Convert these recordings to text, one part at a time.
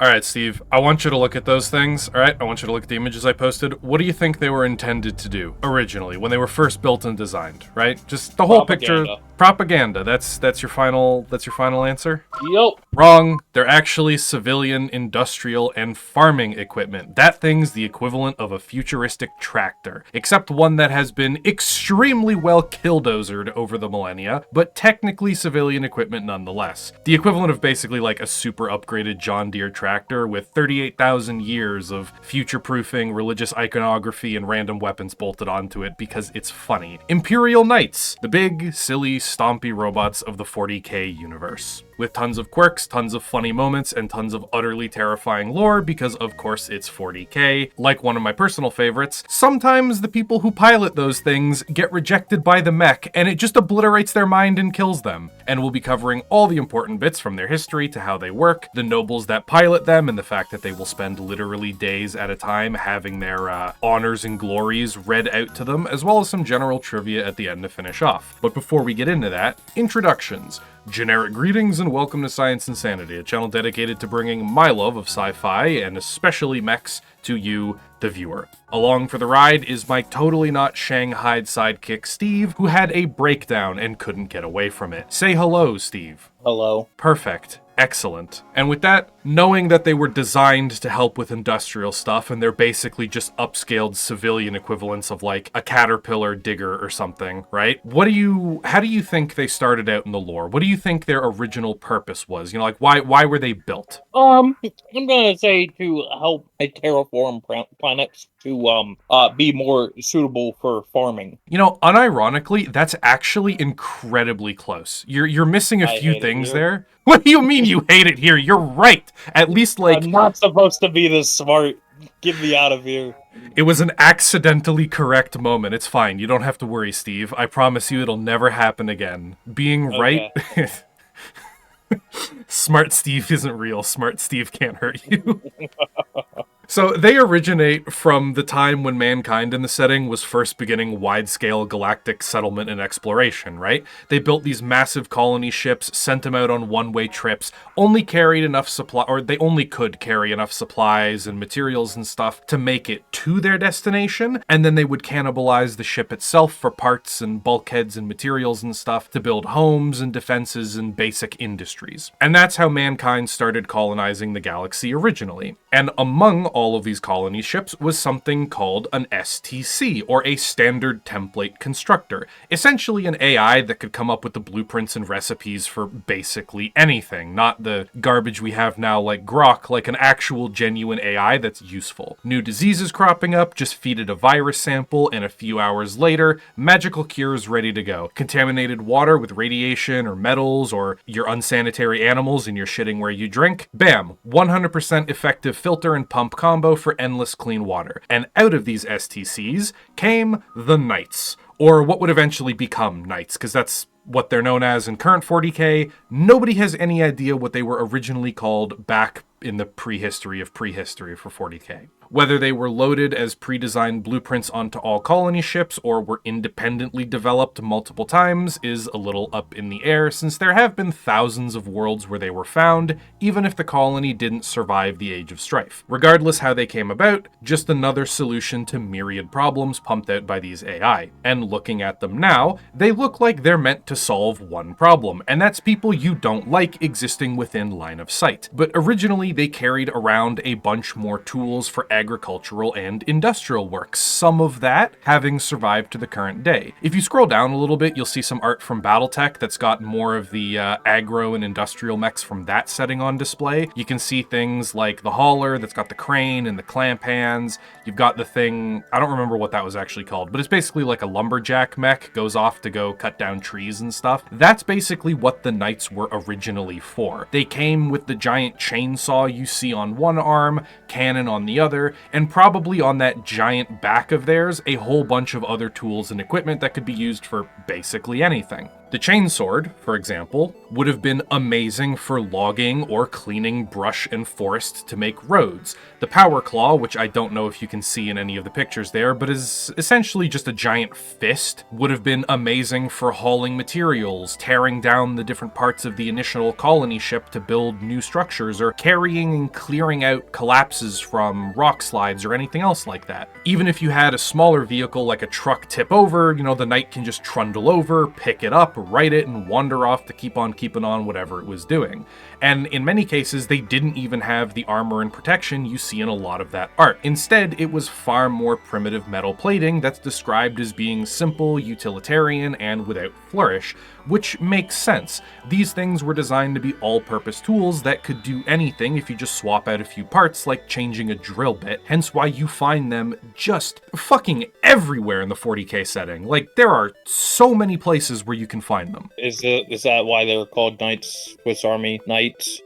All right, Steve, I want you to look at those things, all right? I want you to look at the images I posted. What do you think they were intended to do originally when they were first built and designed, right? Just the whole picture. Propaganda. Propaganda. That's your final answer? Yep. Wrong. They're actually civilian, industrial, and farming equipment. That thing's the equivalent of a futuristic tractor, except one that has been extremely well killdozered over the millennia, but technically civilian equipment nonetheless. The equivalent of basically like a super upgraded John Deere tractor with 38,000 years of future-proofing, religious iconography, and random weapons bolted onto it because it's funny. Imperial Knights, the big, silly, stompy robots of the 40k universe. With tons of quirks, tons of funny moments, and tons of utterly terrifying lore because, of course, it's 40k. Like one of my personal favorites, sometimes the people who pilot those things get rejected by the mech, and it just obliterates their mind and kills them. And we'll be covering all the important bits from their history to how they work, the nobles that pilot them, and the fact that they will spend literally days at a time having their honors and glories read out to them, as well as some general trivia at the end to finish off. But before we get into that, introductions. Generic greetings and welcome to Science Insanity, a channel dedicated to bringing my love of sci-fi, and especially mechs, to you, the viewer. Along for the ride is my totally not Shanghaied sidekick, Steve, who had a breakdown and couldn't get away from it. Say hello, Steve. Hello. Perfect. Excellent. And with that, knowing that they were designed to help with industrial stuff and they're basically just upscaled civilian equivalents of like a caterpillar digger or something, right? How do you think they started out in the lore? What do you think their original purpose was? You know, like why were they built? I'm gonna say to help terraform planets to be more suitable for farming. You know, unironically, that's actually incredibly close. You're missing a I few hate it things here. there. What do you mean you hate it here? You're right. At least like I'm not supposed to be this smart. Get me out of here. it was an accidentally correct moment. It's fine. You don't have to worry, Steve. I promise you it'll never happen again. Being right. Okay. Smart Steve isn't real. Smart Steve can't hurt you. So they originate from the time when mankind in the setting was first beginning wide-scale galactic settlement and exploration, right? They built these massive colony ships, sent them out on one-way trips, only carried enough supply, or they only could carry enough supplies and materials and stuff to make it to their destination, and then they would cannibalize the ship itself for parts and bulkheads and materials and stuff to build homes and defenses and basic industries. And that's how mankind started colonizing the galaxy originally. And among all of these colony ships was something called an STC, or a standard template constructor. Essentially an AI that could come up with the blueprints and recipes for basically anything, not the garbage we have now like Grok, like an actual genuine AI that's useful. New diseases cropping up, just feed it a virus sample, and a few hours later, magical cures ready to go. Contaminated water with radiation or metals, or your unsanitary animals in your shitting where you drink. Bam, 100% effective filter and pump combo for endless clean water. And out of these STCs came the Knights, or what would eventually become Knights, because that's what they're known as in current 40k. Nobody has any idea what they were originally called back in the prehistory of prehistory for 40k. Whether they were loaded as pre-designed blueprints onto all colony ships or were independently developed multiple times is a little up in the air, since there have been thousands of worlds where they were found, even if the colony didn't survive the Age of Strife. Regardless how they came about, just another solution to myriad problems pumped out by these AI. And looking at them now, they look like they're meant to solve one problem, and that's people you don't like existing within line of sight. But originally they carried around a bunch more tools for agricultural and industrial work, some of that having survived to the current day. If you scroll down a little bit, you'll see some art from BattleTech that's got more of the agro and industrial mechs from that setting on display. You can see things like the hauler that's got the crane and the clamp hands. You've got the thing, I don't remember what that was actually called, but it's basically like a lumberjack mech, goes off to go cut down trees and stuff. That's basically what the Knights were originally for. They came with the giant chainsaw you see on one arm, cannon on the other, and probably on that giant back of theirs, a whole bunch of other tools and equipment that could be used for basically anything. The chainsword, for example, would have been amazing for logging or cleaning brush and forest to make roads. The power claw, which I don't know if you can see in any of the pictures there, but is essentially just a giant fist, would have been amazing for hauling materials, tearing down the different parts of the initial colony ship to build new structures, or carrying and clearing out collapses from rock slides or anything else like that. Even if you had a smaller vehicle like a truck tip over, the knight can just trundle over, pick it up, right it, and wander off to keep on keeping on whatever it was doing. And in many cases, they didn't even have the armor and protection you see in a lot of that art. Instead, it was far more primitive metal plating that's described as being simple, utilitarian, and without flourish, which makes sense. These things were designed to be all-purpose tools that could do anything if you just swap out a few parts, like changing a drill bit, hence why you find them just fucking everywhere in the 40k setting. Like, there are so many places where you can find them. Is that why they were called Knights, Swiss Army Knights?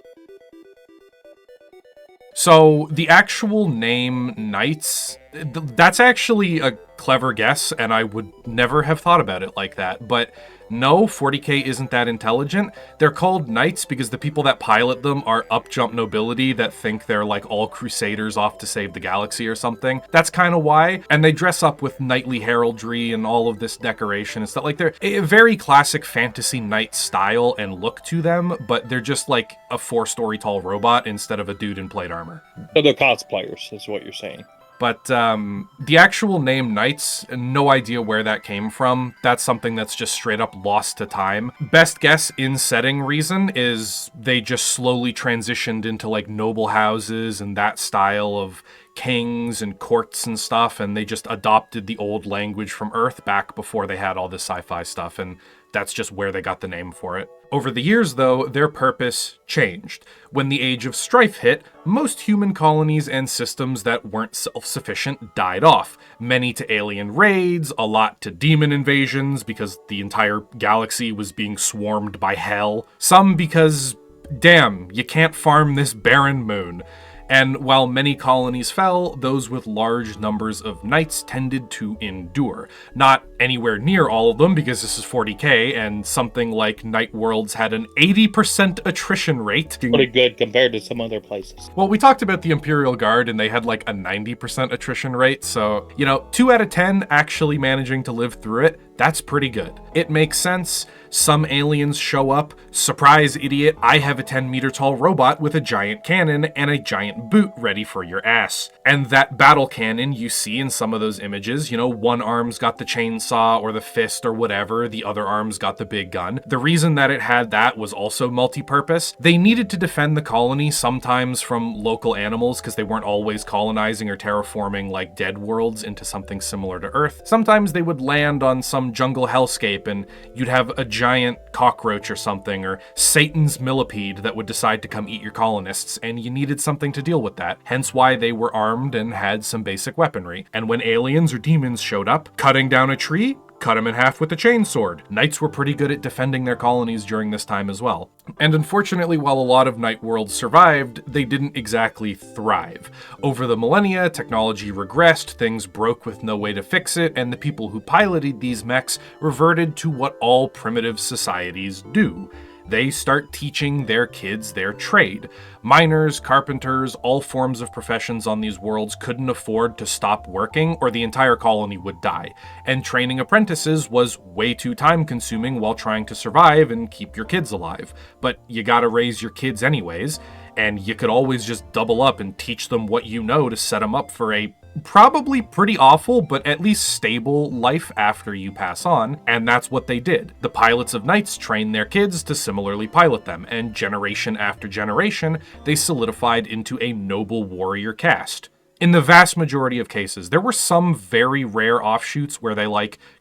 So, the actual name Knights, that's actually a clever guess, and I would never have thought about it like that, but no, 40k isn't that intelligent. They're called knights because the people that pilot them are up-jump nobility that think they're like all crusaders off to save the galaxy or something. That's kind of why. And they dress up with knightly heraldry and all of this decoration and stuff. Like, they're a very classic fantasy knight style and look to them, but they're just like a 4-story tall robot instead of a dude in plate armor. So they're cosplayers, is what you're saying. But the actual name Knights, no idea where that came from. That's something that's just straight up lost to time. Best guess in setting reason is they just slowly transitioned into like noble houses and that style of kings and courts and stuff, and they just adopted the old language from Earth back before they had all this sci-fi stuff, and that's just where they got the name for it. Over the years, though, their purpose changed. When the age of strife hit, most human colonies and systems that weren't self-sufficient died off. Many to alien raids, a lot to demon invasions because the entire galaxy was being swarmed by hell. Some because, damn, you can't farm this barren moon. And while many colonies fell, those with large numbers of knights tended to endure. Not anywhere near all of them, because this is 40k, and something like Night Worlds had an 80% attrition rate. Pretty good compared to some other places. Well, we talked about the Imperial Guard, and they had like a 90% attrition rate, so, 2 out of 10 actually managing to live through it, that's pretty good. It makes sense. Some aliens show up. Surprise, idiot, I have a 10-meter tall robot with a giant cannon and a giant boot ready for your ass. And that battle cannon you see in some of those images, one arm's got the chainsaw or the fist or whatever, the other arm's got the big gun. The reason that it had that was also multi-purpose. They needed to defend the colony sometimes from local animals because they weren't always colonizing or terraforming like dead worlds into something similar to Earth. Sometimes they would land on some jungle hellscape and you'd have a giant cockroach or something, or Satan's millipede that would decide to come eat your colonists, and you needed something to deal with that. Hence why they were armed and had some basic weaponry. And when aliens or demons showed up, cutting down a tree, cut them in half with a chainsword. Knights were pretty good at defending their colonies during this time as well. And unfortunately, while a lot of Night Worlds survived, they didn't exactly thrive. Over the millennia, technology regressed, things broke with no way to fix it, and the people who piloted these mechs reverted to what all primitive societies do. They start teaching their kids their trade. Miners, carpenters, all forms of professions on these worlds couldn't afford to stop working or the entire colony would die. And training apprentices was way too time consuming while trying to survive and keep your kids alive. But you gotta raise your kids anyways, and you could always just double up and teach them what you know to set them up for a probably pretty awful, but at least stable life after you pass on, and that's what they did. The pilots of Knights trained their kids to similarly pilot them, and generation after generation, they solidified into a noble warrior caste. In the vast majority of cases, there were some very rare offshoots where they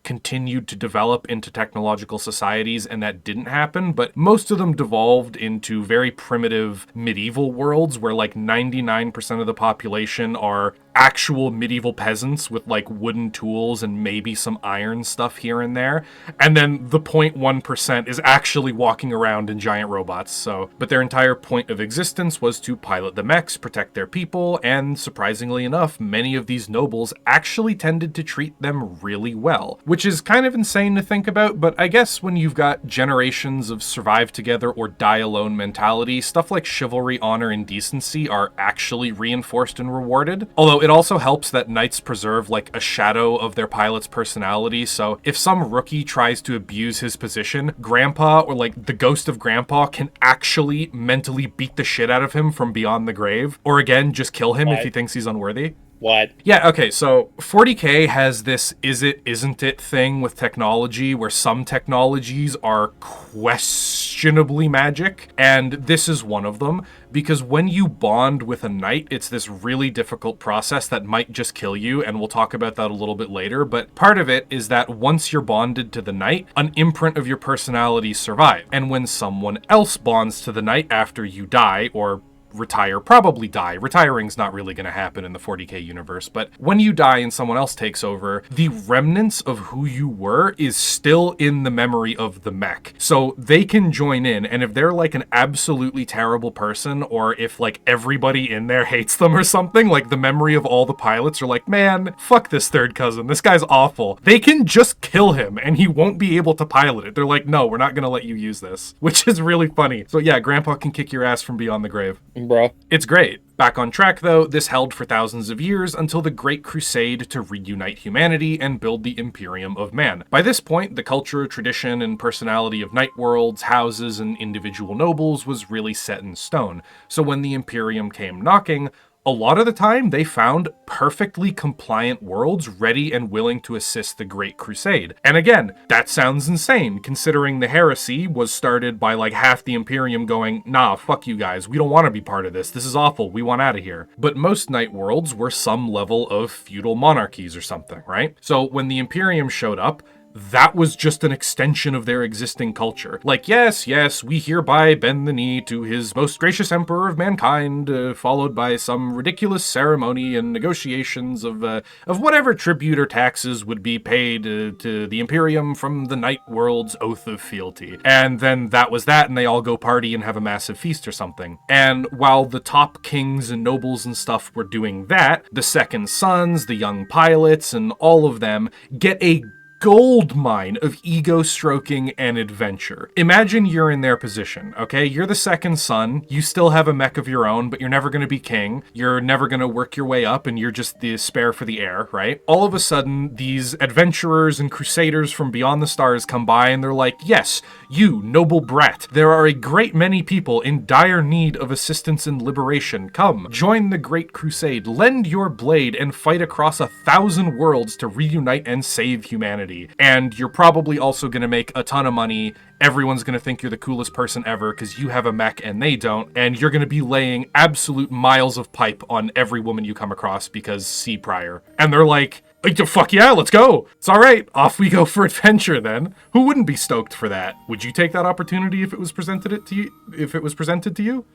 continued to develop into technological societies and that didn't happen, but most of them devolved into very primitive medieval worlds where 99% of the population are actual medieval peasants with wooden tools and maybe some iron stuff here and there. And then the 0.1% is actually walking around in giant robots. But their entire point of existence was to pilot the mechs, protect their people, and surprisingly surprisingly enough, many of these nobles actually tended to treat them really well, which is kind of insane to think about, but I guess when you've got generations of survive together or die alone mentality, stuff like chivalry, honor, and decency are actually reinforced and rewarded. Although it also helps that knights preserve like a shadow of their pilot's personality, so if some rookie tries to abuse his position, Grandpa or like the ghost of Grandpa can actually mentally beat the shit out of him from beyond the grave, or again, just kill him if he thinks he's unworthy. What? Yeah, okay, so 40K has this is it, isn't it thing with technology where some technologies are questionably magic, and this is one of them, because when you bond with a knight, it's this really difficult process that might just kill you, and we'll talk about that a little bit later, but part of it is that once you're bonded to the knight, an imprint of your personality survives, and when someone else bonds to the knight after you die, or retire, probably die. Retiring's not really going to happen in the 40K universe, but when you die and someone else takes over, the remnants of who you were is still in the memory of the mech. So they can join in, and if they're like an absolutely terrible person, or if like everybody in there hates them or something, like the memory of all the pilots are like, man, fuck this third cousin, this guy's awful. They can just kill him and he won't be able to pilot it. They're like, no, we're not going to let you use this, which is really funny. So yeah, Grandpa can kick your ass from beyond the grave. Bruh. It's great. Back on track, though, this held for thousands of years until the Great Crusade to reunite humanity and build the Imperium of Man. By this point, the culture, tradition, and personality of knight worlds, houses, and individual nobles was really set in stone. So when the Imperium came knocking, a lot of the time, they found perfectly compliant worlds ready and willing to assist the Great Crusade. And again, that sounds insane, considering the heresy was started by like half the Imperium going, nah, fuck you guys, we don't want to be part of this is awful, we want out of here. But most knight worlds were some level of feudal monarchies or something, right? So when the Imperium showed up, that was just an extension of their existing culture. Like, yes, we hereby bend the knee to his most gracious emperor of mankind, followed by some ridiculous ceremony and negotiations of whatever tribute or taxes would be paid to the Imperium from the Night World's oath of fealty. And then that was that, and they all go party and have a massive feast or something. And while the top kings and nobles and stuff were doing that, the second sons, the young pilots, and all of them get a gold mine of ego stroking and adventure. Imagine you're in their position, okay? You're the second son, you still have a mech of your own, but you're never going to be king, you're never going to work your way up, and you're just the spare for the heir, right? All of a sudden, these adventurers and crusaders from beyond the stars come by and they're like, yes, you, noble brat, there are a great many people in dire need of assistance and liberation. Come, join the Great Crusade, lend your blade, and fight across 1,000 worlds to reunite and save humanity. And you're probably also going to make a ton of money. Everyone's going to think you're the coolest person ever because you have a mech and they don't. And you're going to be laying absolute miles of pipe on every woman you come across because see prior. And they're like, fuck yeah, let's go. It's all right. Off we go for adventure then. Who wouldn't be stoked for that? Would you take that opportunity if it was presented to you?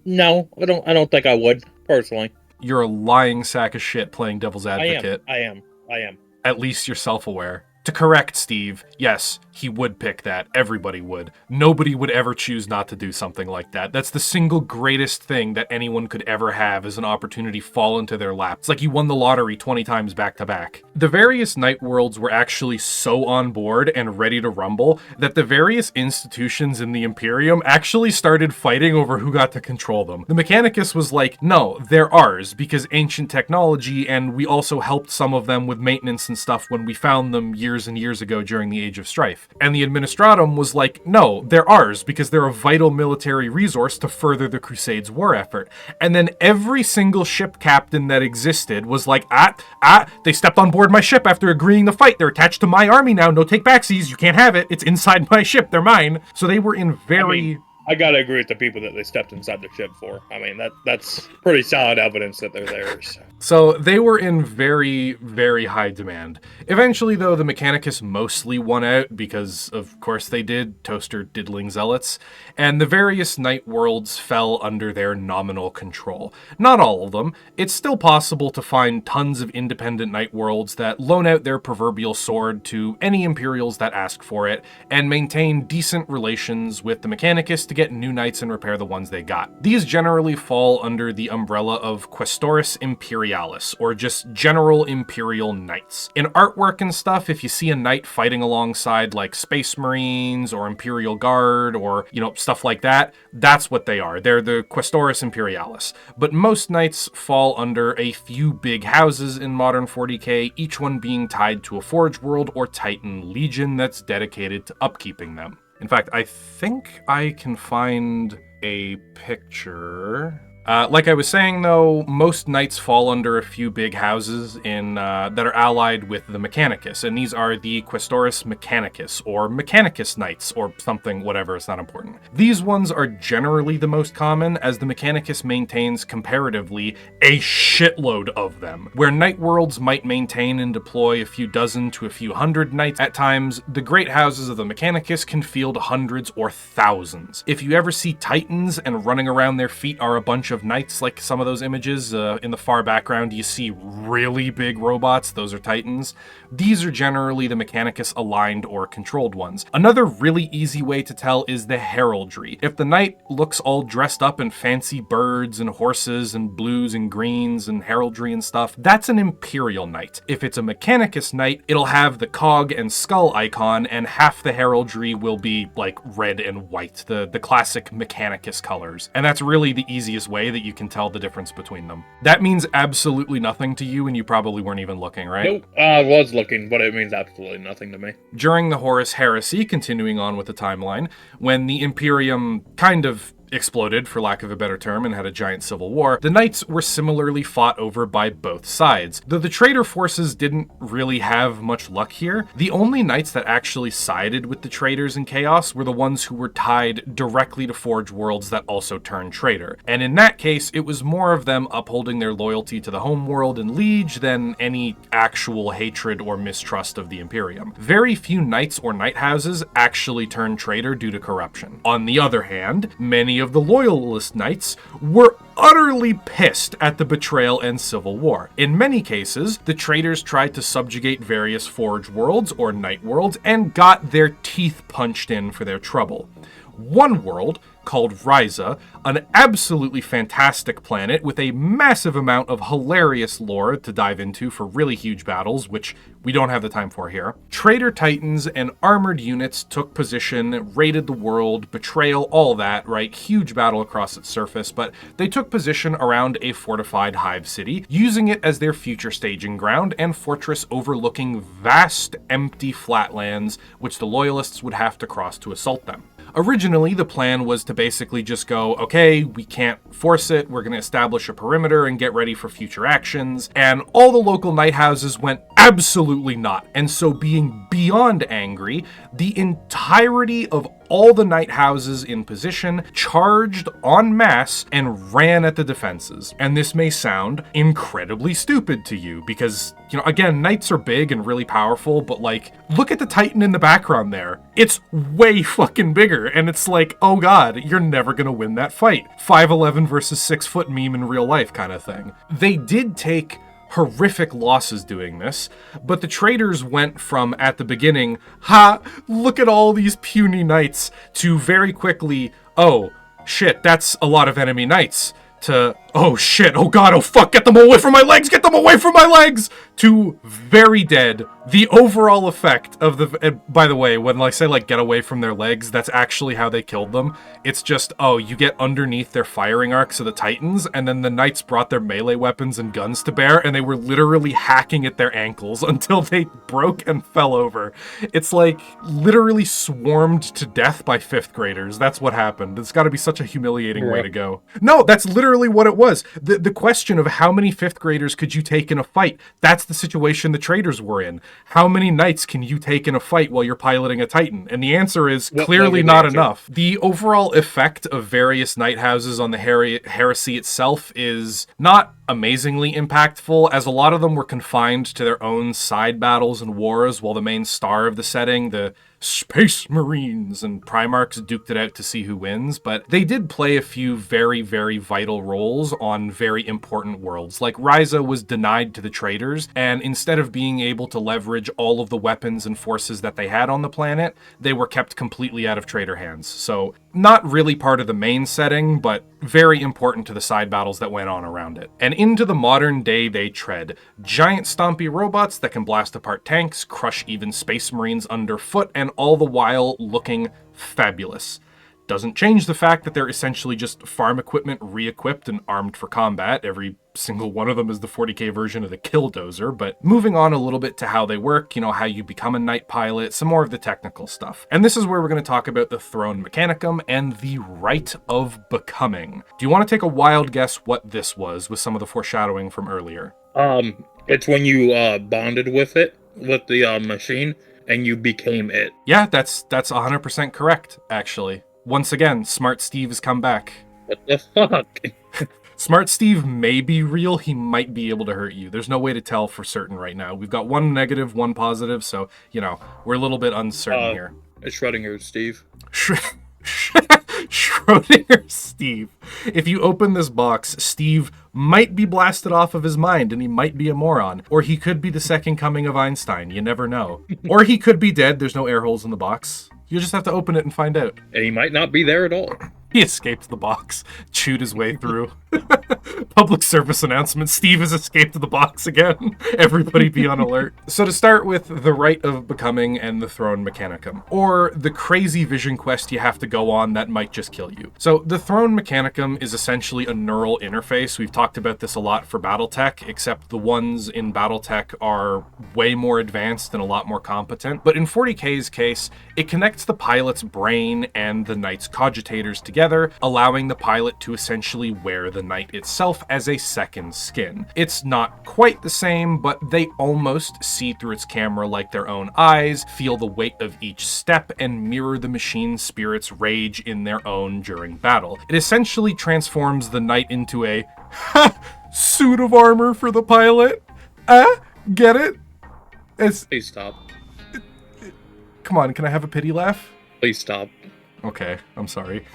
No, I don't think I would, personally. You're a lying sack of shit playing devil's advocate. I am. At least you're self-aware. To correct Steve, yes, he would pick that. Everybody would. Nobody would ever choose not to do something like that. That's the single greatest thing that anyone could ever have is an opportunity fall into their lap. It's like you won the lottery 20 times back to back. The various night worlds were actually so on board and ready to rumble that the various institutions in the Imperium actually started fighting over who got to control them. The Mechanicus was like, no, they're ours because ancient technology, and we also helped some of them with maintenance and stuff when we found them years and years ago during the Age of Strife. And the Administratum was like, no, they're ours because they're a vital military resource to further the Crusade's war effort. And then every single ship captain that existed was like, they stepped on board my ship after agreeing to fight. They're attached to my army now. No take backsies. You can't have it. It's inside my ship. They're mine. So they were in very... I gotta agree with the people that they stepped inside the ship for. I mean, that's pretty solid evidence that they're theirs. So they were in very, very high demand. Eventually, though, the Mechanicus mostly won out because, of course, they did, toaster diddling zealots, and the various night worlds fell under their nominal control. Not all of them. It's still possible to find tons of independent night worlds that loan out their proverbial sword to any Imperials that ask for it, and maintain decent relations with the Mechanicus to to get new knights and repair the ones they got. These generally fall under the umbrella of Quaestores Imperialis, or just general imperial knights. In artwork and stuff, if you see a knight fighting alongside like Space Marines or Imperial Guard or, stuff like that, that's what they are. They're the Quaestores Imperialis. But most knights fall under a few big houses in modern 40k, each one being tied to a Forge World or Titan Legion that's dedicated to upkeeping them. In fact, I think I can find a picture. Like I was saying, though, most knights fall under a few big houses that are allied with the Mechanicus, and these are the Quaestores Mechanicus, or Mechanicus Knights, or something, whatever, it's not important. These ones are generally the most common, as the Mechanicus maintains, comparatively, a shitload of them. Where Knight Worlds might maintain and deploy a few dozen to a few hundred knights at times, the great houses of the Mechanicus can field hundreds or thousands. If you ever see Titans and running around their feet are a bunch of knights, like some of those images in the far background, you see really big robots. Those are Titans. These are generally the Mechanicus aligned or controlled ones. Another really easy way to tell is the heraldry. If the knight looks all dressed up in fancy birds and horses and blues and greens and heraldry and stuff, that's an Imperial Knight. If it's a Mechanicus Knight, it'll have the cog and skull icon, and half the heraldry will be like red and white, the classic Mechanicus colors. And that's really the easiest way that you can tell the difference between them. That means absolutely nothing to you, and you probably weren't even looking, right? Nope, I was looking, but it means absolutely nothing to me. During the Horus Heresy, continuing on with the timeline, when the Imperium kind of exploded, for lack of a better term, and had a giant civil war, the knights were similarly fought over by both sides. Though the traitor forces didn't really have much luck here, the only knights that actually sided with the traitors in chaos were the ones who were tied directly to Forge Worlds that also turned traitor. And in that case, it was more of them upholding their loyalty to the home world and liege than any actual hatred or mistrust of the Imperium. Very few knights or knight houses actually turned traitor due to corruption. On the other hand, many of the loyalist knights were utterly pissed at the betrayal and civil war. In many cases, the traitors tried to subjugate various Forge Worlds or Knight Worlds and got their teeth punched in for their trouble. One world, called Risa, an absolutely fantastic planet with a massive amount of hilarious lore to dive into for really huge battles, which we don't have the time for here. Traitor Titans and armored units took position, raided the world, betrayal, all that, right? Huge battle across its surface, but they took position around a fortified hive city, using it as their future staging ground and fortress overlooking vast, empty flatlands, which the loyalists would have to cross to assault them. Originally, the plan was to basically just go, okay, we can't force it, we're going to establish a perimeter and get ready for future actions, and all the local knight houses went absolutely not. And so, being beyond angry, the entirety of all the knight houses in position charged en masse and ran at the defenses. And this may sound incredibly stupid to you because, again, knights are big and really powerful, but look at the Titan in the background there. It's way fucking bigger, and it's like, oh god, you're never gonna win that fight. 5'11" versus 6 foot meme in real life kind of thing. They did take horrific losses doing this, but the traitors went from, at the beginning, look at all these puny knights, to very quickly, oh shit, that's a lot of enemy knights, to, oh shit, oh god, oh fuck, get them away from my legs, get them away from my legs, to very dead. The overall effect of the, by the way, when I say get away from their legs, that's actually how they killed them. It's just, oh, you get underneath their firing arcs of the Titans, and then the knights brought their melee weapons and guns to bear, and they were literally hacking at their ankles until they broke and fell over. It's literally swarmed to death by 5th graders. That's what happened. It's gotta be such a humiliating way to go. No, that's literally what it was. The question of how many 5th graders could you take in a fight, that's the situation the traitors were in. How many knights can you take in a fight while you're piloting a Titan? And the answer is clearly not enough. The overall effect of various knight houses on the heresy itself is not amazingly impactful, as a lot of them were confined to their own side battles and wars, while the main star of the setting, the Space Marines and Primarchs, duked it out to see who wins, but they did play a few very, very vital roles on very important worlds. Risa was denied to the traitors, and instead of being able to leverage all of the weapons and forces that they had on the planet, they were kept completely out of traitor hands. So not really part of the main setting, but very important to the side battles that went on around it. And into the modern day they tread. Giant stompy robots that can blast apart tanks, crush even space marines underfoot, and all the while looking fabulous. Doesn't change the fact that they're essentially just farm equipment re-equipped and armed for combat. Every single one of them is the 40k version of the Killdozer, but moving on a little bit to how they work, how you become a knight pilot, some more of the technical stuff. And this is where we're going to talk about the throne mechanicum and the rite of becoming. Do you want to take a wild guess what this was with some of the foreshadowing from earlier? It's when you bonded with it, with the machine, and you became it. Yeah, that's 100% correct, actually. Once again, Smart Steve has come back. What the fuck? Smart Steve may be real, he might be able to hurt you. There's no way to tell for certain right now. We've got one negative, one positive, so, we're a little bit uncertain here. It's Schrödinger, Steve. Schrödinger Steve. If you open this box, Steve might be blasted off of his mind and he might be a moron. Or he could be the second coming of Einstein, you never know. Or he could be dead, there's no air holes in the box. You just have to open it and find out. And he might not be there at all. He escaped the box, chewed his way through. Public service announcement, Steve has escaped the box again. Everybody be on alert. So to start with, the rite of becoming and the throne mechanicum, or the crazy vision quest you have to go on that might just kill you. So the throne mechanicum is essentially a neural interface. We've talked about this a lot for BattleTech, except the ones in BattleTech are way more advanced and a lot more competent. But in 40k's case, it connects the pilot's brain and the knight's cogitators together, allowing the pilot to essentially wear the knight itself as a second skin. It's not quite the same, but they almost see through its camera like their own eyes, feel the weight of each step, and mirror the machine spirit's rage in their own during battle. It essentially transforms the knight into a suit of armor for the pilot. Get it? Please stop. Come on, can I have a pity laugh? Please stop. Okay, I'm sorry.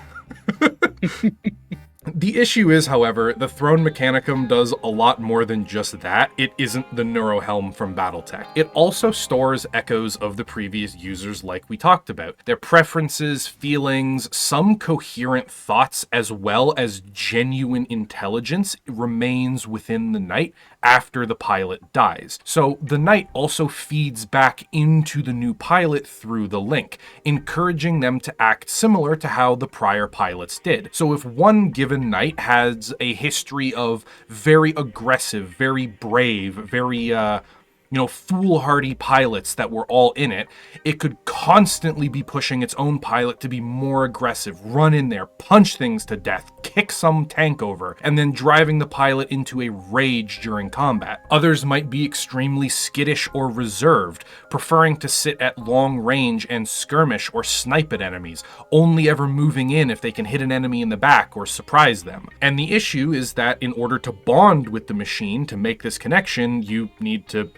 The issue is, however, the throne mechanicum does a lot more than just that. It isn't the neurohelm from BattleTech. It also stores echoes of the previous users like we talked about. Their preferences, feelings, some coherent thoughts, as well as genuine intelligence remains within the knight after the pilot dies. So the knight also feeds back into the new pilot through the link, encouraging them to act similar to how the prior pilots did. So if one given knight has a history of very aggressive, very brave, very foolhardy pilots that were all in it, it could constantly be pushing its own pilot to be more aggressive, run in there, punch things to death, kick some tank over, and then driving the pilot into a rage during combat. Others might be extremely skittish or reserved, preferring to sit at long range and skirmish or snipe at enemies, only ever moving in if they can hit an enemy in the back or surprise them. And the issue is that in order to bond with the machine, to make this connection, you need to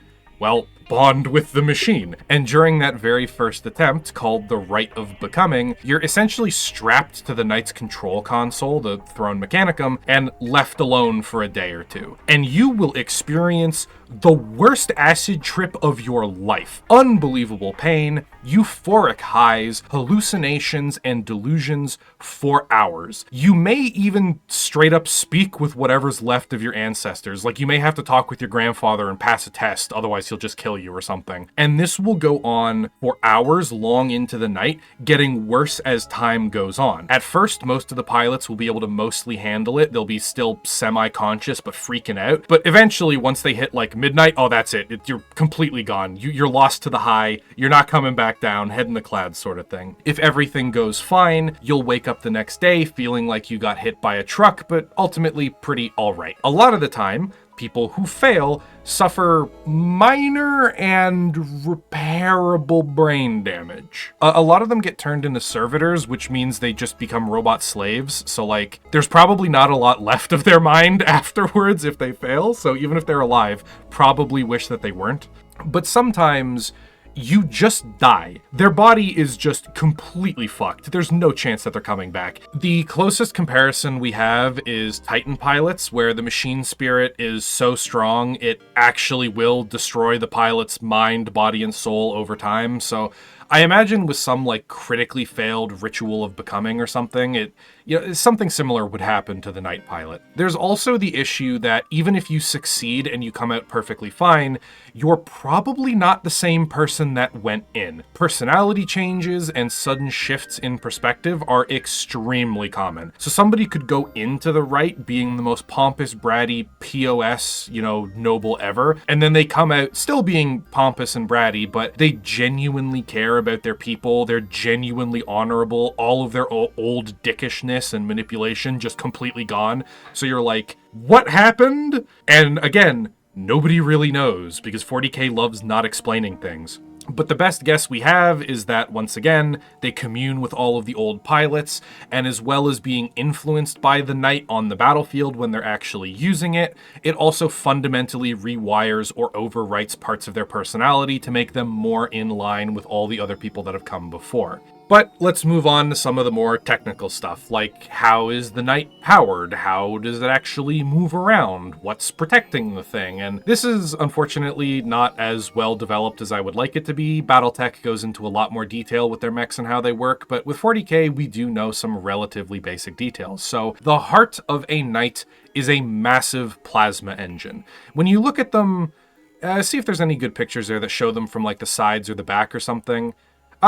bond with the machine. And during that very first attempt, called the Rite of Becoming, you're essentially strapped to the knight's control console, the throne mechanicum, and left alone for a day or two. And you will experience the worst acid trip of your life. Unbelievable pain, euphoric highs, hallucinations, and delusions for hours. You may even straight up speak with whatever's left of your ancestors. Like, you may have to talk with your grandfather and pass a test, otherwise he'll just kill you or something. And this will go on for hours long into the night, getting worse as time goes on. At first, most of the pilots will be able to mostly handle it. They'll be still semi-conscious but freaking out. But eventually, once they hit like midnight, oh, that's it. You're completely gone. You're lost to the high. You're not coming back down, head in the clouds sort of thing. If everything goes fine, you'll wake up the next day feeling like you got hit by a truck, but ultimately pretty alright. A lot of the time, people who fail suffer minor and repairable brain damage. A lot of them get turned into servitors, which means they just become robot slaves. So like, there's probably not a lot left of their mind afterwards if they fail. So even if they're alive, probably wish that they weren't. But sometimes you just die. Their body is just completely fucked. There's no chance that they're coming back. The closest comparison we have is Titan pilots, where the machine spirit is so strong it actually will destroy the pilot's mind, body, and soul over time. So I imagine with some like critically failed ritual of becoming or something, something similar would happen to the Knight pilot. There's also the issue that even if you succeed and you come out perfectly fine, you're probably not the same person that went in. Personality changes and sudden shifts in perspective are extremely common. So somebody could go into the Rite being the most pompous, bratty, POS, noble ever, and then they come out still being pompous and bratty, but they genuinely care about their people, they're genuinely honorable, all of their old dickishness and manipulation just completely gone. So you're like, what happened? And again, nobody really knows because 40k loves not explaining things. But the best guess we have is that, once again, they commune with all of the old pilots, and as well as being influenced by the Knight on the battlefield when they're actually using it, it also fundamentally rewires or overwrites parts of their personality to make them more in line with all the other people that have come before. But let's move on to some of the more technical stuff, like how is the Knight powered? How does it actually move around? What's protecting the thing? And this is unfortunately not as well developed as I would like it to be. BattleTech goes into a lot more detail with their mechs and how they work, but with 40k we do know some relatively basic details. So the heart of a Knight is a massive plasma engine. When you look at them, see if there's any good pictures there that show them from like the sides or the back or something.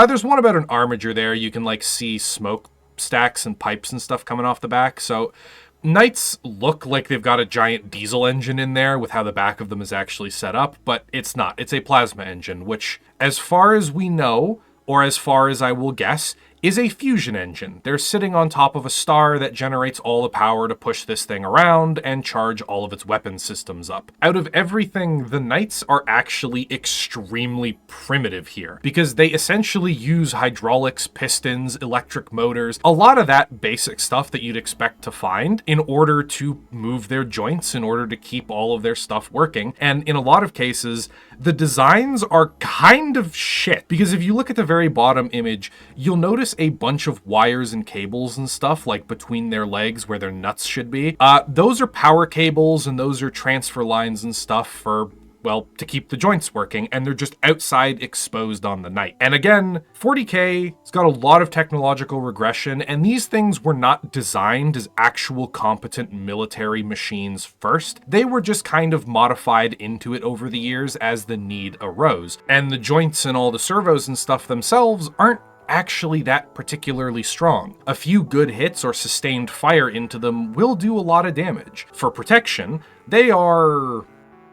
There's one about an armature there. You can like see smoke stacks and pipes and stuff coming off the back. So Knights look like they've got a giant diesel engine in there with how the back of them is actually set up, but it's not. It's a plasma engine, which as far as we know, or as far as I will guess, is a fusion engine. They're sitting on top of a star that generates all the power to push this thing around and charge all of its weapon systems up. Out of everything, the Knights are actually extremely primitive here, because they essentially use hydraulics, pistons, electric motors, a lot of that basic stuff that you'd expect to find in order to move their joints, in order to keep all of their stuff working. And in a lot of cases, the designs are kind of shit, because if you look at the very bottom image, you'll notice a bunch of wires and cables and stuff like between their legs where their nuts should be. Those are power cables and those are transfer lines and stuff for, well, to keep the joints working, and they're just outside exposed on the Knight. And again, 40k has got a lot of technological regression, and these things were not designed as actual competent military machines first. They were just kind of modified into it over the years as the need arose. And the joints and all the servos and stuff themselves aren't actually that particularly strong. A few good hits or sustained fire into them will do a lot of damage. For protection, they are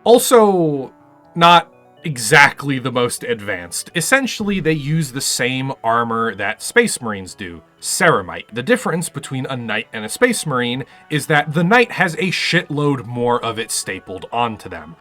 also not exactly the most advanced. Essentially, they use the same armor that Space Marines do, ceramite. The difference between a Knight and a Space Marine is that the Knight has a shitload more of it stapled onto them.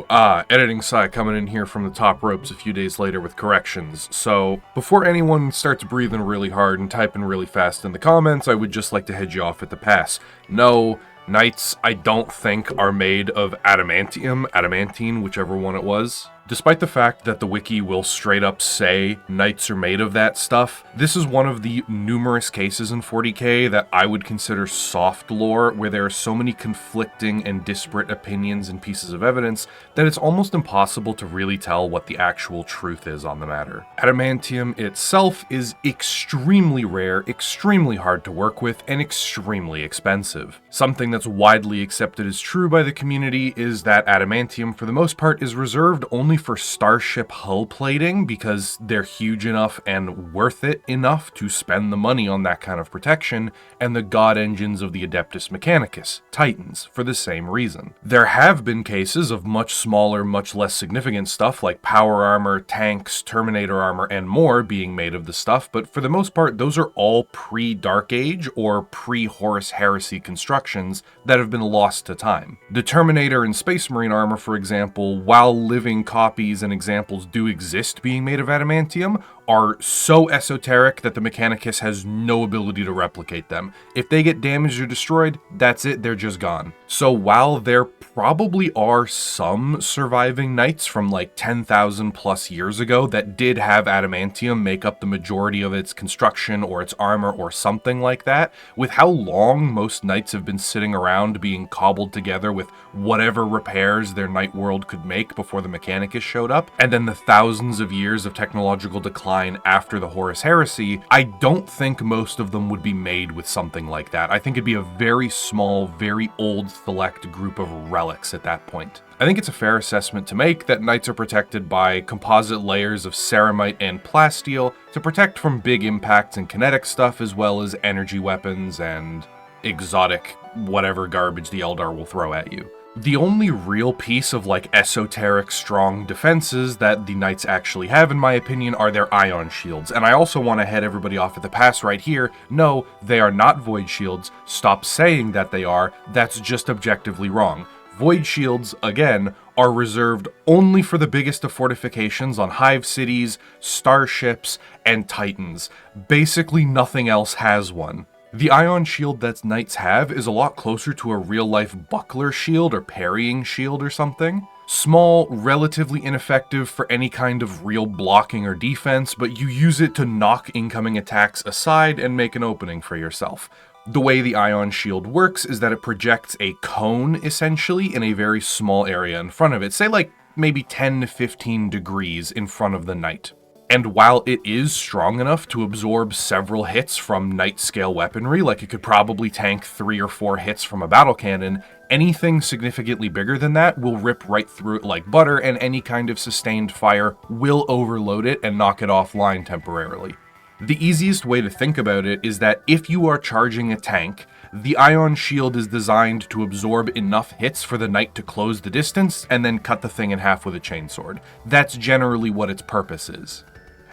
Editing side coming in here from the top ropes a few days later with corrections. So, before anyone starts breathing really hard and typing really fast in the comments, I would just like to head you off at the pass. No, Knights, I don't think, are made of adamantine, whichever one it was. Despite the fact that the wiki will straight up say Knights are made of that stuff, this is one of the numerous cases in 40k that I would consider soft lore, where there are so many conflicting and disparate opinions and pieces of evidence that it's almost impossible to really tell what the actual truth is on the matter. Adamantium itself is extremely rare, extremely hard to work with, and extremely expensive. Something that's widely accepted as true by the community is that adamantium, for the most part, is reserved only for starship hull plating because they're huge enough and worth it enough to spend the money on that kind of protection, and the god engines of the Adeptus Mechanicus, Titans, for the same reason. There have been cases of much smaller, much less significant stuff like power armor, tanks, Terminator armor, and more being made of the stuff, but for the most part, those are all pre-Dark Age or pre-Horus Heresy constructions that have been lost to time. The Terminator and Space Marine armor, for example, while living copies and examples do exist being made of adamantium, are so esoteric that the Mechanicus has no ability to replicate them. If they get damaged or destroyed, that's it, they're just gone. So while there probably are some surviving Knights from like 10,000 plus years ago that did have adamantium make up the majority of its construction or its armor or something like that, with how long most Knights have been sitting around being cobbled together with whatever repairs their Knight world could make before the Mechanicus showed up, and then the thousands of years of technological decline line after the Horus Heresy, I don't think most of them would be made with something like that. I think it'd be a very small, very old select group of relics at that point. I think it's a fair assessment to make that knights are protected by composite layers of ceramite and plasteel to protect from big impacts and kinetic stuff, as well as energy weapons and exotic whatever garbage the Eldar will throw at you. The only real piece of esoteric strong defenses that the knights actually have, in my opinion, are their ion shields. And I also want to head everybody off at the pass right here. No, they are not void shields. Stop saying that they are. That's just objectively wrong. Void shields, again, are reserved only for the biggest of fortifications on hive cities, starships, and titans. Basically nothing else has one. The ion shield that knights have is a lot closer to a real-life buckler shield or parrying shield or something. Small, relatively ineffective for any kind of real blocking or defense, but you use it to knock incoming attacks aside and make an opening for yourself. The way the ion shield works is that it projects a cone, essentially, in a very small area in front of it, say maybe 10 to 15 degrees in front of the knight. And while it is strong enough to absorb several hits from knight-scale weaponry, it could probably tank 3 or 4 hits from a battle cannon, anything significantly bigger than that will rip right through it like butter, and any kind of sustained fire will overload it and knock it offline temporarily. The easiest way to think about it is that if you are charging a tank, the ion shield is designed to absorb enough hits for the knight to close the distance and then cut the thing in half with a chainsword. That's generally what its purpose is.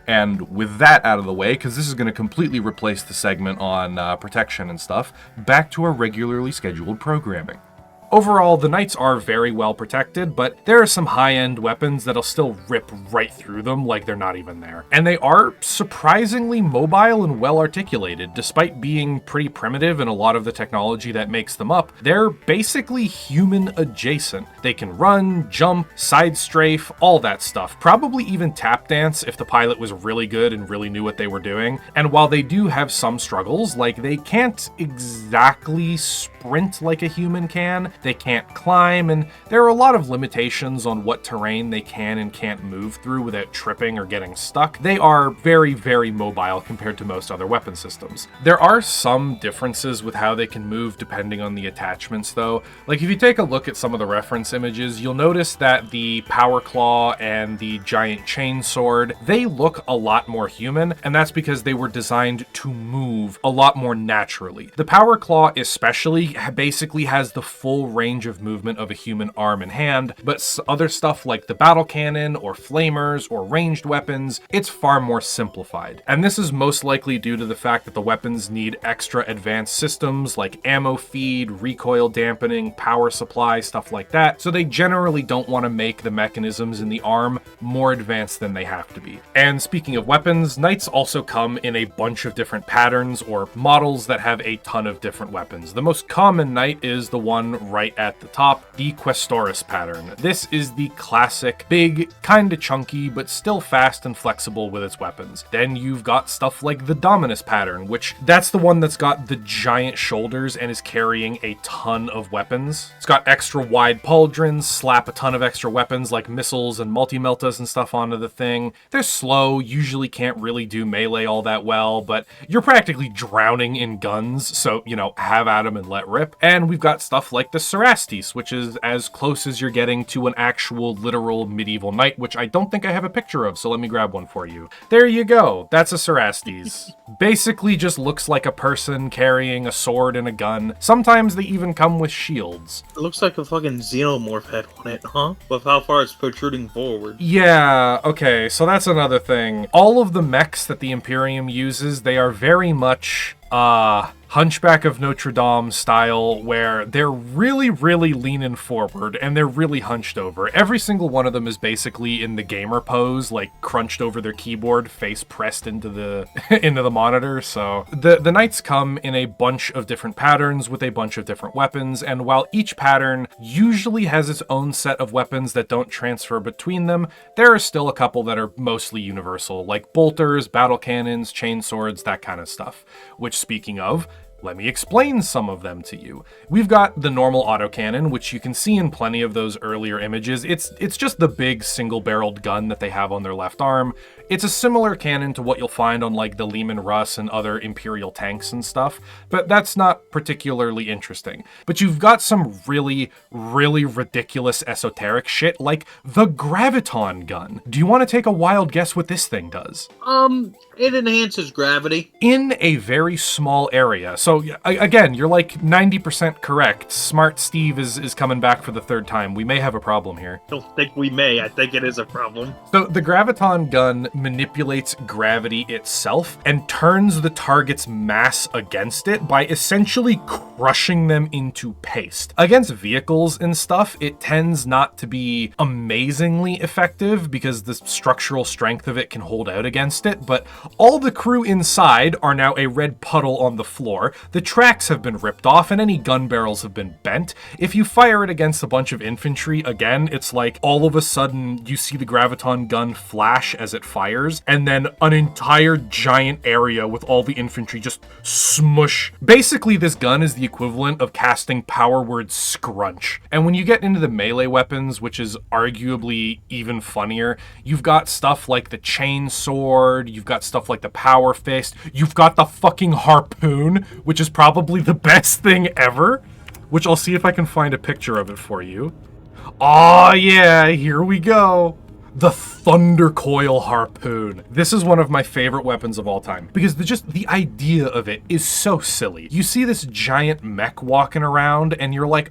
And with that out of the way, because this is going to completely replace the segment on protection and stuff, back to our regularly scheduled programming. Overall, the knights are very well protected, but there are some high-end weapons that'll still rip right through them like they're not even there. And they are surprisingly mobile and well-articulated. Despite being pretty primitive in a lot of the technology that makes them up, they're basically human-adjacent. They can run, jump, side strafe, all that stuff. Probably even tap dance if the pilot was really good and really knew what they were doing. And while they do have some struggles, they can't exactly sprint like a human can, they can't climb, and there are a lot of limitations on what terrain they can and can't move through without tripping or getting stuck. They are very, very mobile compared to most other weapon systems. There are some differences with how they can move depending on the attachments, though. If you take a look at some of the reference images, you'll notice that the power claw and the giant chainsword, they look a lot more human, and that's because they were designed to move a lot more naturally. The power claw especially basically has the full range of movement of a human arm and hand, but other stuff like the battle cannon or flamers or ranged weapons, it's far more simplified. And this is most likely due to the fact that the weapons need extra advanced systems like ammo feed, recoil dampening, power supply, stuff like that, so they generally don't want to make the mechanisms in the arm more advanced than they have to be. And speaking of weapons, knights also come in a bunch of different patterns or models that have a ton of different weapons. The most common knight is the one right at the top, the Questoris pattern. This is the classic, big, kinda chunky, but still fast and flexible with its weapons. Then you've got stuff like the Dominus pattern, which that's the one that's got the giant shoulders and is carrying a ton of weapons. It's got extra wide pauldrons, slap a ton of extra weapons like missiles and multi-meltas and stuff onto the thing. They're slow, usually can't really do melee all that well, but you're practically drowning in guns, so, have at them and let rip. And we've got stuff like the Cerastes, which is as close as you're getting to an actual literal medieval knight, which I don't think I have a picture of, so let me grab one for you. There you go, that's a Cerastes. Basically just looks like a person carrying a sword and a gun. Sometimes they even come with shields. It looks like a fucking xenomorph head on it, huh? With how far it's protruding forward. Yeah, okay, so that's another thing. All of the mechs that the Imperium uses, they are very much, Hunchback of Notre Dame style, where they're really, really leaning forward and they're really hunched over. Every single one of them is basically in the gamer pose, crunched over their keyboard, face pressed into the into the monitor. So the knights come in a bunch of different patterns with a bunch of different weapons, and while each pattern usually has its own set of weapons that don't transfer between them, there are still a couple that are mostly universal, like bolters, battle cannons, chainswords, that kind of stuff. Which, speaking of, Let me explain some of them to you. We've got the normal autocannon, which you can see in plenty of those earlier images. It's just the big single-barreled gun that they have on their left arm. It's a similar cannon to what you'll find on like the Lehman Russ and other Imperial tanks and stuff, but that's not particularly interesting. But you've got some really, really ridiculous esoteric shit like the graviton gun. Do you want to take a wild guess what this thing does? It enhances gravity. In a very small area. So again, you're like 90% correct. Smart Steve is coming back for the third time. We may have a problem here. I don't think we may. I think it is a problem. So the graviton gun manipulates gravity itself and turns the target's mass against it by essentially crushing them into paste. Against vehicles and stuff, it tends not to be amazingly effective because the structural strength of it can hold out against it, but all the crew inside are now a red puddle on the floor. The tracks have been ripped off and any gun barrels have been bent. If you fire it against a bunch of infantry, again, it's like all of a sudden you see the graviton gun flash as it fires, and then an entire giant area with all the infantry just smush. Basically, this gun is the equivalent of casting power word scrunch. And when you get into the melee weapons, which is arguably even funnier, you've got stuff like the chain sword, you've got stuff like the power fist, you've got the fucking harpoon, which is probably the best thing ever, which I'll see if I can find a picture of it for you. Oh yeah, here we go. The Thunder Coil Harpoon. This is one of my favorite weapons of all time because the idea of it is so silly. You see this giant mech walking around and you're like,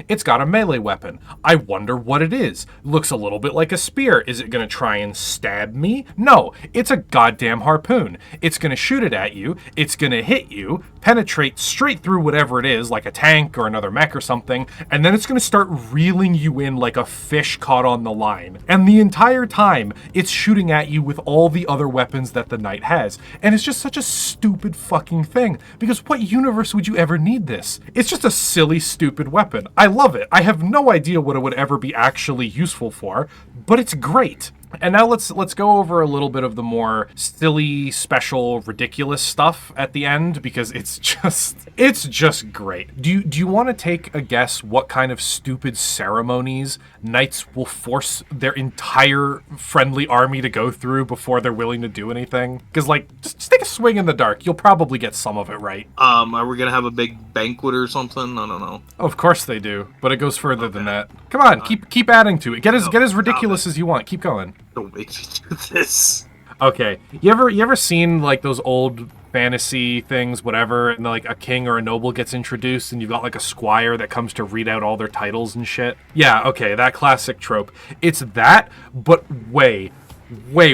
it's got a melee weapon. I wonder what it is. Looks a little bit like a spear. Is it going to try and stab me? No, it's a goddamn harpoon. It's going to shoot it at you. It's going to hit you, penetrate straight through whatever it is, like a tank or another mech or something, and then it's going to start reeling you in like a fish caught on the line. And the entire time it's shooting at you with all the other weapons that the knight has. And it's just such a stupid fucking thing, because what universe would you ever need this? It's just a silly, stupid weapon. I love it. I have no idea what it would ever be actually useful for, but it's great. And now let's go over a little bit of the more silly, special, ridiculous stuff at the end, because it's just great. Do you want to take a guess what kind of stupid ceremonies knights will force their entire friendly army to go through before they're willing to do anything? Because just take a swing in the dark. You'll probably get some of it right. Are we gonna have a big banquet or something? I don't know. Of course they do, but it goes further than that. Come on, keep adding to it. Get as ridiculous as you want. Keep going. Don't make me do this. Okay, you ever seen like those old fantasy things, whatever, and like a king or a noble gets introduced and you've got like a squire that comes to read out all their titles and shit? Yeah, okay, that classic trope. It's that, but way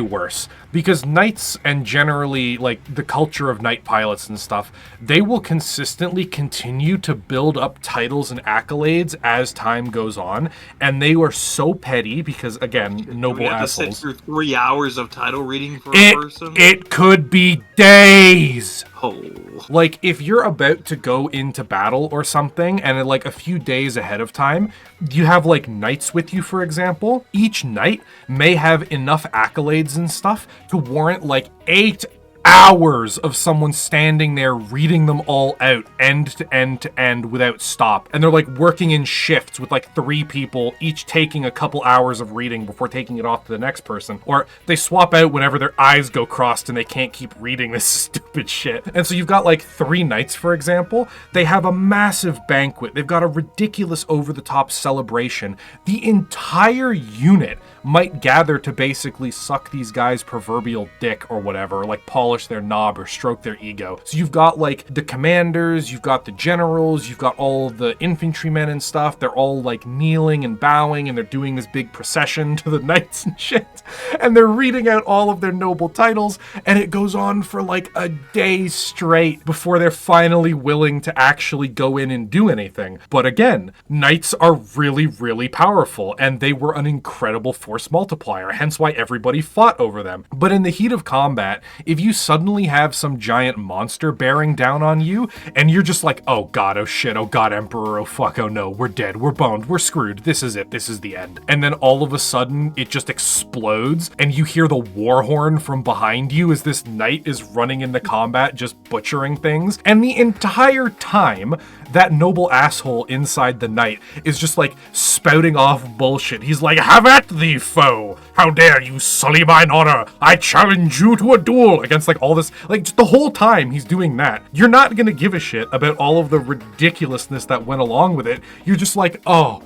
worse, because knights and generally like the culture of knight pilots and stuff, they will consistently continue to build up titles and accolades as time goes on, and they are so petty because, again, noble assholes. To sit through 3 hours of title reading for a person? It could be days. Oh. Like, if you're about to go into battle or something, and like a few days ahead of time, you have like knights with you, for example, each knight may have enough accolades and stuff to warrant like 8 hours of someone standing there reading them all out end to end to end without stop. And they're like working in shifts with like 3 people, each taking a couple hours of reading before taking it off to the next person. Or they swap out whenever their eyes go crossed and they can't keep reading this stupid shit. And so you've got like 3 knights, for example. They have a massive banquet. They've got a ridiculous over-the-top celebration. The entire unit might gather to basically suck these guys' proverbial dick or whatever, or like polish their knob or stroke their ego. So you've got like the commanders, you've got the generals, you've got all the infantrymen and stuff. They're all like kneeling and bowing, and they're doing this big procession to the knights and shit. And they're reading out all of their noble titles, and it goes on for like a day straight before they're finally willing to actually go in and do anything. But again, knights are really, really powerful, and they were an incredible force multiplier, hence why everybody fought over them. But in the heat of combat, if you suddenly have some giant monster bearing down on you, and you're just like, oh god, oh shit, oh god, Emperor, oh fuck, oh no, we're dead, we're boned, we're screwed, this is it, this is the end. And then all of a sudden, it just explodes, and you hear the war horn from behind you as this knight is running into combat, just butchering things. And the entire time, that noble asshole inside the knight is just like spouting off bullshit. He's like, have at thee, foe! How dare you sully mine honor! I challenge you to a duel! Against like all this, like just the whole time he's doing that. You're not gonna give a shit about all of the ridiculousness that went along with it. You're just like, oh,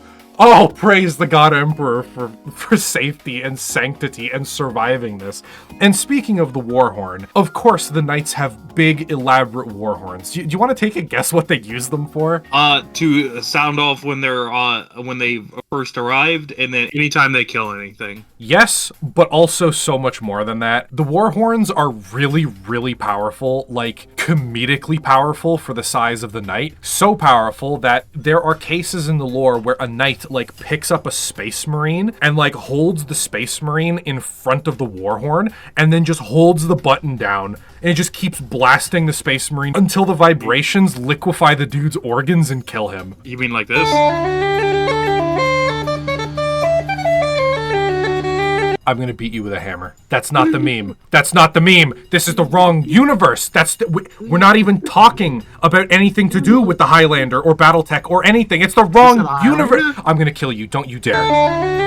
praise the God Emperor for safety and sanctity and surviving this. And speaking of the war horn, of course the knights have big, elaborate war horns. Do you want to take a guess what they use them for? To sound off when they're when they first arrived, and then anytime they kill anything. Yes, but also so much more than that. The war horns are really, really powerful, like comedically powerful for the size of the knight. So powerful that there are cases in the lore where a knight like picks up a space marine and like holds the space marine in front of the war horn and then just holds the button down and it just keeps blasting the space marine until the vibrations liquefy the dude's organs and kill him. You mean like this? I'm gonna beat you with a hammer. That's not the meme. That's not the meme. This is the wrong universe. We're not even talking about anything to do with the Highlander or BattleTech or anything. It's the wrong universe. I'm gonna kill you. Don't you dare.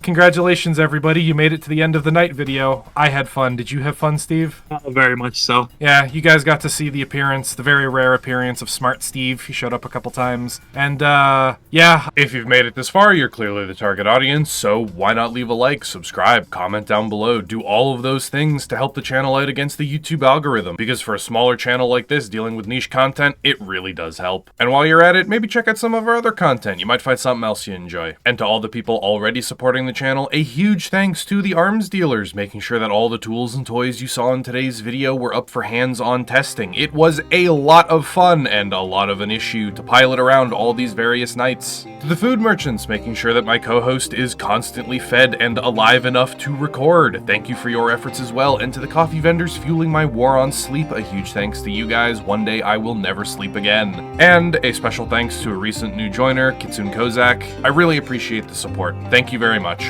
Congratulations, everybody. You made it to the end of the night video. I had fun. Did you have fun, Steve? Very much so. Yeah, you guys got to see the appearance, the very rare appearance of Smart Steve. He showed up a couple times. And, yeah, if you've made it this far, you're clearly the target audience, so why not leave a like, subscribe, comment down below, do all of those things to help the channel out against the YouTube algorithm, because for a smaller channel like this, dealing with niche content, it really does help. And while you're at it, maybe check out some of our other content. You might find something else you enjoy. And to all the people already supporting the channel, a huge thanks to the arms dealers, making sure that all the tools and toys you saw in today's video were up for hands-on testing. It was a lot of fun and a lot of an issue to pilot around all these various nights. To the food merchants, making sure that my co-host is constantly fed and alive enough to record. Thank you for your efforts as well. And to the coffee vendors fueling my war on sleep, a huge thanks to you guys. One day I will never sleep again. And a special thanks to a recent new joiner, Kitsune Kozak. I really appreciate the support. Thank you very much.